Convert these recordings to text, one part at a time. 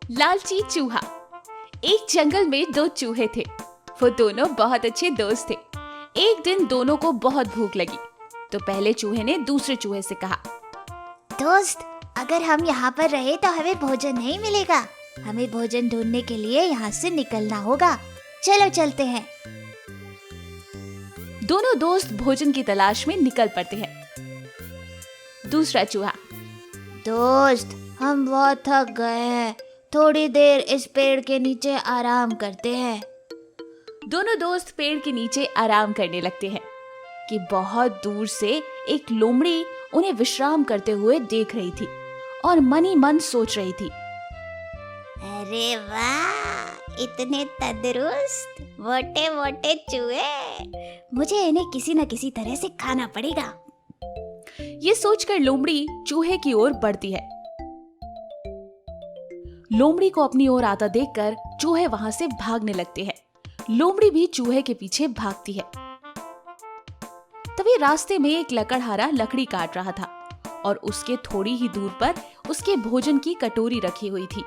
लालची चूहा। एक जंगल में दो चूहे थे। वो दोनों बहुत अच्छे दोस्त थे। एक दिन दोनों को बहुत भूख लगी तो पहले चूहे ने दूसरे चूहे से कहा, दोस्त, अगर हम यहाँ पर रहे तो हमें भोजन नहीं मिलेगा। हमें भोजन ढूंढने के लिए यहाँ से निकलना होगा। चलो चलते हैं। दोनों दोस्त भोजन की तलाश में निकल पड़ते हैं। दूसरा चूहा, दोस्त, हम बहुत थक गए हैं। थोड़ी देर इस पेड़ के नीचे आराम करते हैं। दोनों दोस्त पेड़ के नीचे आराम करने लगते हैं कि बहुत दूर से एक लोमड़ी उन्हें विश्राम करते हुए देख रही थी और मन ही मन सोच रही थी, अरे वाह, इतने तंदुरुस्त मोटे मोटे चूहे। मुझे इन्हें किसी न किसी तरह से खाना पड़ेगा। ये सोचकर लोमड़ी चूहे की ओर बढ़ती है। लोमड़ी को अपनी ओर आता देखकर चूहे वहां से भागने लगते हैं। लोमड़ी भी चूहे के पीछे भागती है। तभी रास्ते में एक लकड़हारा लकड़ी काट रहा था और उसके थोड़ी ही दूर पर उसके भोजन की कटोरी रखी हुई थी।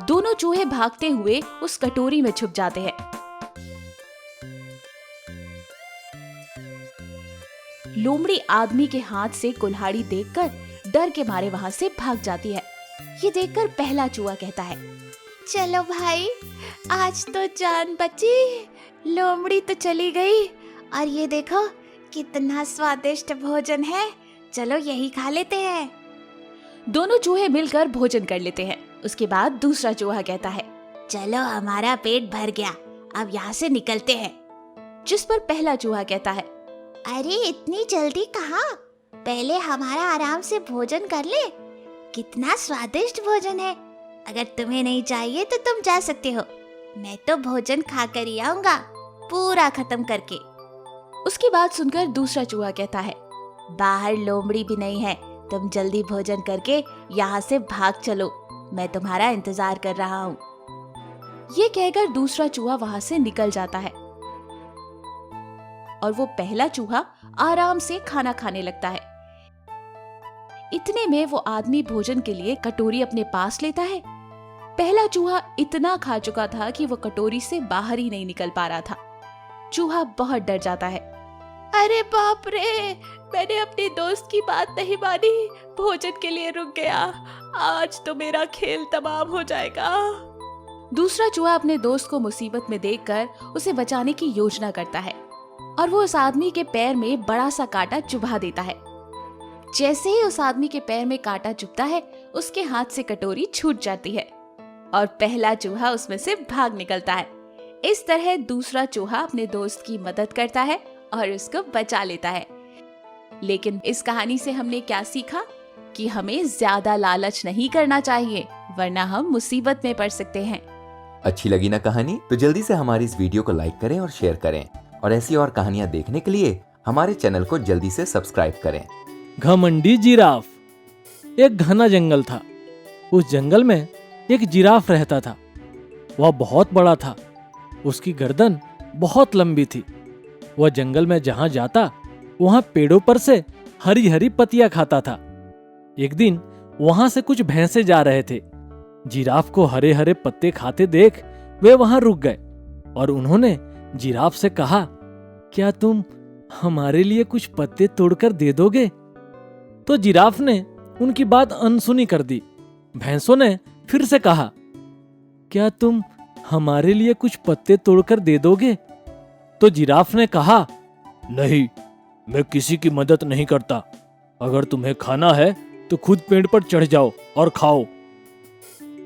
दोनों चूहे भागते हुए उस कटोरी में छुप जाते हैं। लोमड़ी आदमी के हाथ से कुल्हाड़ी देखकर डर के मारे वहां से भाग जाती है। ये देखकर पहला चूहा कहता है, चलो भाई, आज तो जान बची। लोमड़ी तो चली गई और ये देखो कितना स्वादिष्ट भोजन है। चलो यही खा लेते हैं। दोनों चूहे मिलकर भोजन कर लेते हैं। उसके बाद दूसरा चूहा कहता है, चलो हमारा पेट भर गया, अब यहाँ से निकलते हैं। जिस पर पहला चूहा कहता है, अरे इतनी जल्दी कहाँ? पहले हमारा आराम से भोजन कर ले। कितना स्वादिष्ट भोजन है। अगर तुम्हें नहीं चाहिए तो तुम जा सकते हो। मैं तो भोजन खा कर ही आऊंगा, पूरा खत्म करके। उसकी बात सुनकर दूसरा चूहा कहता है, बाहर लोमड़ी भी नहीं है। तुम जल्दी भोजन करके यहाँ से भाग चलो। मैं तुम्हारा इंतजार कर रहा हूँ। ये कहकर दूसरा चूहा वहां से निकल जाता है और वो पहला चूहा आराम से खाना खाने लगता है। इतने में वो आदमी भोजन के लिए कटोरी अपने पास लेता है। पहला चूहा इतना खा चुका था कि वो कटोरी से बाहर ही नहीं निकल पा रहा था। चूहा बहुत डर जाता है। अरे बाप रे, मैंने अपने दोस्त की बात नहीं मानी, भोजन के लिए रुक गया। आज तो मेरा खेल तमाम हो जाएगा। दूसरा चूहा अपने दोस्त को मुसीबत में देखकर उसे बचाने की योजना करता है और वो उस आदमी के पैर में बड़ा सा कांटा चुभा देता है। जैसे ही उस आदमी के पैर में कांटा चुभता है, उसके हाथ से कटोरी छूट जाती है और पहला चूहा उसमें से भाग निकलता है। इस तरह दूसरा चूहा अपने दोस्त की मदद करता है और उसको बचा लेता है। लेकिन इस कहानी से हमने क्या सीखा कि हमें ज्यादा लालच नहीं करना चाहिए, वरना हम मुसीबत में पड़ सकते हैं। अच्छी लगी ना कहानी? तो जल्दी से हमारी इस वीडियो को लाइक करें और शेयर करें और ऐसी और कहानियां देखने के लिए हमारे चैनल को जल्दी से सब्सक्राइब करें। घमंडी जिराफ। एक घना जंगल था। उस जंगल में एक जिराफ रहता था। वह बहुत बड़ा था। उसकी गर्दन बहुत लंबी थी। वह जंगल में जहां जाता वहां पेड़ों पर से हरी हरी पत्तियां खाता था। एक दिन वहां से कुछ भैंसे जा रहे थे। जिराफ को हरे हरे पत्ते खाते देख वे वहां रुक गए और उन्होंने जिराफ से कहा, क्या तुम हमारे लिए कुछ पत्ते तोड़कर दे दोगे? तो जिराफ ने उनकी बात अनसुनी कर दी। भैंसों ने फिर से कहा, क्या तुम हमारे लिए कुछ पत्ते तोड़कर दे दोगे? तो जिराफ ने कहा, नहीं, मैं किसी की मदद नहीं करता। अगर तुम्हें खाना है तो खुद पेड़ पर चढ़ जाओ और खाओ।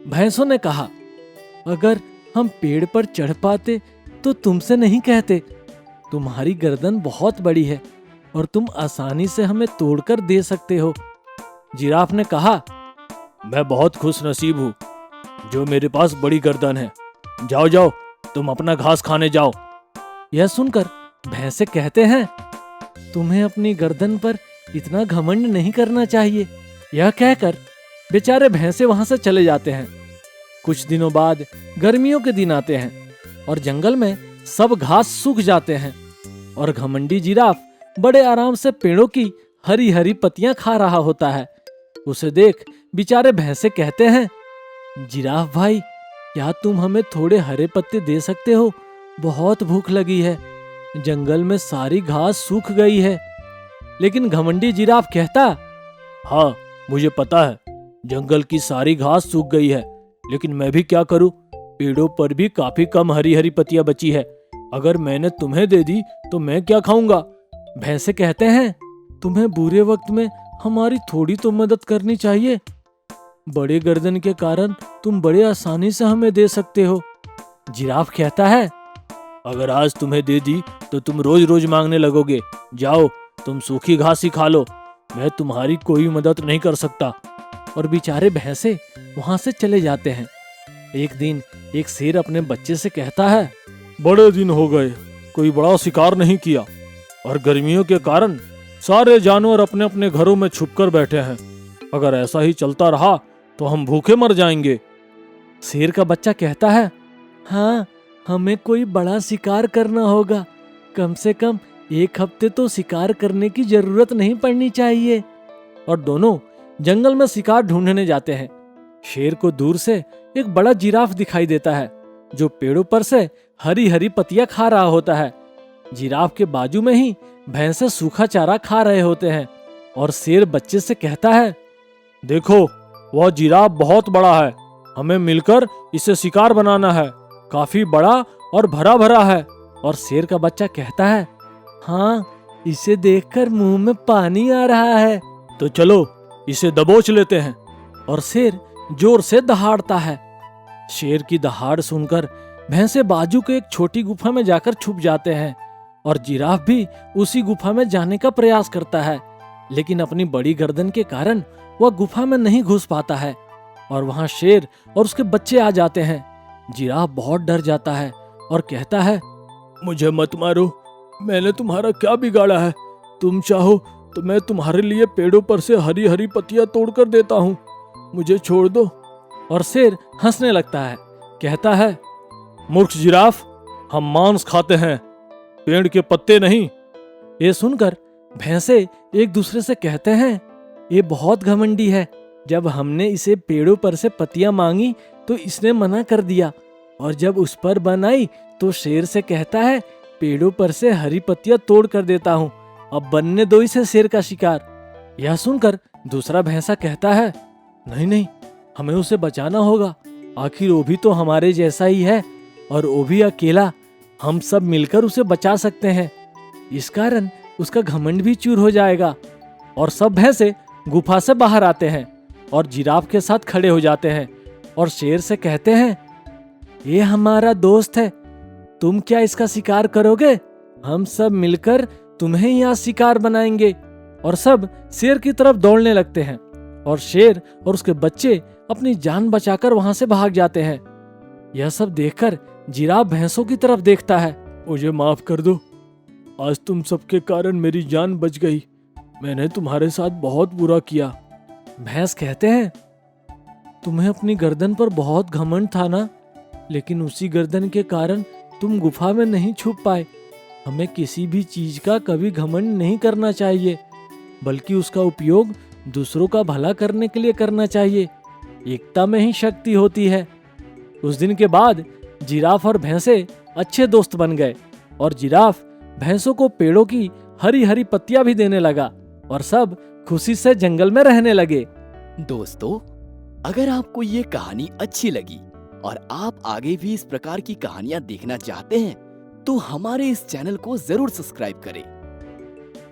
भैंसों ने कहा, अगर हम पेड़ पर चढ़ पाते तो तुमसे नहीं कहते। तुम्हारी गर्दन बहुत बड़ी है और तुम आसानी से हमें तोड़कर दे सकते हो। जिराफ ने कहा, मैं बहुत खुश नसीब हूँ जो मेरे पास बड़ी गर्दन है। जाओ जाओ, तुम अपना घास खाने जाओ। यह सुनकर भैंसे कहते हैं, तुम्हें अपनी गर्दन पर इतना घमंड नहीं करना चाहिए। यह कहकर बेचारे भैंसे वहां से चले जाते हैं। कुछ दिनों बाद गर्मियों के दिन आते हैं और जंगल में सब घास सूख जाते हैं और घमंडी जिराफ बड़े आराम से पेड़ों की हरी हरी पत्तियां खा रहा होता है। उसे देख बेचारे भैंसे कहते हैं, जिराफ भाई, क्या तुम हमें थोड़े हरे पत्ते दे सकते हो? बहुत भूख लगी है। जंगल में सारी घास सूख गई है। लेकिन घमंडी जिराफ कहता, हाँ, मुझे पता है, जंगल की सारी घास सूख गई है, लेकिन मैं भी क्या करूं? पेड़ों पर भी काफी कम हरी हरी पत्तियां बची है। अगर मैंने तुम्हें दे दी तो मैं क्या खाऊंगा? भैंसे कहते हैं, तुम्हें बुरे वक्त में हमारी थोड़ी तो मदद करनी चाहिए। बड़े गर्दन के कारण तुम बड़े आसानी से हमें दे सकते हो। जिराफ कहता है, अगर आज तुम्हें दे दी तो तुम रोज रोज मांगने लगोगे। जाओ, तुम सूखी घास ही खा लो, मैं तुम्हारी कोई मदद नहीं कर सकता। और बेचारे भैंसे वहां से चले जाते हैं। एक दिन एक शेर अपने बच्चे से कहता है, बड़े दिन हो गए, कोई बड़ा शिकार नहीं किया, और गर्मियों के कारण सारे जानवर अपने अपने घरों में छुपकर बैठे हैं। अगर ऐसा ही चलता रहा तो हम भूखे मर जाएंगे। शेर का बच्चा कहता है, हाँ, हमें कोई बड़ा शिकार करना होगा। कम से कम 1 हफ्ते तो शिकार करने की जरूरत नहीं पड़नी चाहिए। और दोनों जंगल में शिकार ढूंढने जाते हैं। शेर को दूर से एक बड़ा जिराफ दिखाई देता है, जो पेड़ों पर से हरी हरी पत्तियां खा रहा होता है। जिराफ के बाजू में ही भैंसे सूखा चारा खा रहे होते हैं। और शेर बच्चे से कहता है, देखो, वह जिराफ बहुत बड़ा है, हमें मिलकर इसे शिकार बनाना है। काफी बड़ा और भरा भरा है। और शेर का बच्चा कहता है, हाँ, इसे देखकर मुंह में पानी आ रहा है। तो चलो, इसे दबोच लेते हैं। और शेर जोर से दहाड़ता है। शेर की दहाड़ सुनकर भैंसे बाजू के एक छोटी गुफा में जाकर छुप जाते हैं। और जिराफ भी उसी गुफा में जाने का प्रयास करता है, लेकिन अपनी बड़ी गर्दन के कारण वह गुफा में नहीं घुस पाता है। और वहां शेर और उसके बच्चे आ जाते हैं। जिराफ बहुत डर जाता है और कहता है, मुझे मत मारो, मैंने तुम्हारा क्या बिगाड़ा है? तुम चाहो तो मैं तुम्हारे लिए पेड़ों पर से हरी हरी पत्तियां तोड़कर देता हूँ, मुझे छोड़ दो। और शेर हंसने लगता है, कहता है, मूर्ख जिराफ, हम मांस खाते हैं, पेड़ के पत्ते नहीं। ये सुनकर भैंसे एक दूसरे से कहते हैं, ये बहुत घमंडी है। जब हमने इसे पेड़ों पर से पत्तियां मांगी तो इसने मना कर दिया, और जब उस पर बनाई तो शेर से कहता है, पेड़ों पर से हरी पत्तियां तोड़ कर देता हूँ, अब बनने दो इसे शेर का शिकार। यह सुनकर दूसरा भैंसा कहता है, नहीं नहीं, हमें उसे बचाना होगा, आखिर वो भी तो हमारे जैसा ही है, और वो भी अकेला। हम सब मिलकर उसे बचा सकते हैं, इस कारण उसका घमंड भी चूर हो जाएगा। और सब भैंसे गुफा से बाहर आते हैं और जिराफ के साथ खड़े हो जाते हैं और शेर से कहते हैं, ये हमारा दोस्त है, तुम क्या इसका शिकार करोगे? हम सब मिलकर तुम्हें यहाँ शिकार बनाएंगे। और सब शेर की तरफ दौड़ने लगते हैं और शेर और उसके बच्चे अपनी जान बचाकर वहां से भाग जाते हैं। यह सब देखकर जिराफ भैंसों की तरफ देखता है, मुझे माफ कर दो, आज तुम सबके कारण मेरी जान बच गई, मैंने तुम्हारे साथ बहुत बुरा किया। भैंस कहते हैं, तुम्हें अपनी गर्दन पर बहुत घमंड था ना, लेकिन उसी गर्दन के कारण तुम गुफा में नहीं छुप पाए। हमें किसी भी चीज का कभी घमंड नहीं करना चाहिए, बल्कि उसका उपयोग दूसरों का भला करने के लिए करना चाहिए। एकता में ही शक्ति होती है। उस दिन के बाद जिराफ और भैंसे अच्छे दोस्त बन गए और जिराफ भैंसों को पेड़ों की हरी हरी पत्तियां भी देने लगा और सब खुशी से जंगल में रहने लगे। दोस्तों, अगर आपको ये कहानी अच्छी लगी और आप आगे भी इस प्रकार की कहानियां देखना चाहते हैं तो हमारे इस चैनल को जरूर सब्सक्राइब करें